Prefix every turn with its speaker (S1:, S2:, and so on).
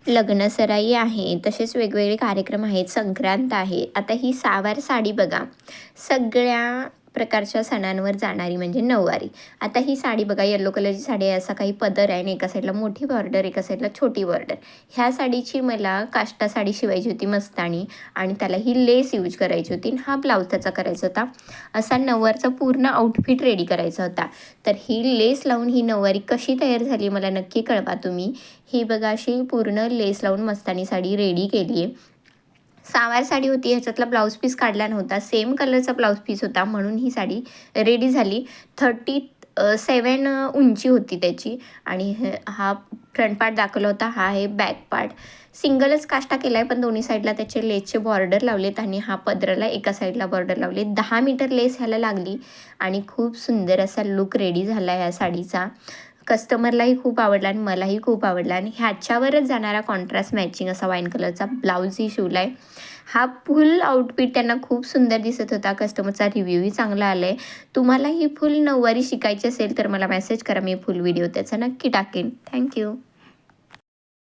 S1: लग्नसराई आहे, तसेच वेगवेगळे कार्यक्रम आहेत, संक्रांत आहे. आता ही सहावार साडी बघा, सगळ्या प्रकारच्या सणांवर जाणारी म्हणजे नऊवारी. आता ही साडी बघा, येलो कलरची साडी आहे, असा काही पदर आहे आणि एका साईडला मोठी बॉर्डर, एका साईडला छोटी बॉर्डर. ह्या साडीची मला काष्टा साडी शिवायची होती मस्तानी आणि त्याला ही लेस यूज करायची होती हा ब्लाऊज त्याचा करायचा होता. असा नऊवारचा पूर्ण आउटफिट रेडी करायचा होता. तर ही लेस लावून ही नऊवारी कशी तयार झाली मला नक्की कळवा तुम्ही. ही बघा अशी पूर्ण लेस लावून मस्तानी साडी रेडी केली आहे. सहावार साडी होती, ह्याच्यातला ब्लाऊज पीस काढला नव्हता, सेम कलरचा ब्लाऊज पीस होता म्हणून ही साडी रेडी झाली. 37 उंची होती त्याची आणि हा फ्रंट पार्ट दाखवला होता, हा आहे बॅक पार्ट. सिंगलच काष्टा केला आहे पण दोन्ही साईडला त्याचे लेसचे बॉर्डर लावलेत आणि हा पदराला एका साईडला बॉर्डर लावले. 10 मीटर लेस ह्याला लागली आणि खूप सुंदर असा लुक रेडी झाला ह्या साडीचा. कस्टमरलाही खूप आवडला आणि मलाही खूप आवडला आणि ह्याच्यावरच जाणारा कॉन्ट्रास्ट मॅचिंग असा वाईन कलरचा ब्लाऊजही शिवला आहे. हा फुल आउटफिट त्यांना खूप सुंदर दिसत होता. कस्टमरचा रिव्ह्यूही चांगला आला आहे. तुम्हाला ही फुल नऊवारी शिकायची असेल तर मला मेसेज करा, मी फुल व्हिडिओ त्याचा नक्की टाकेन. थँक्यू.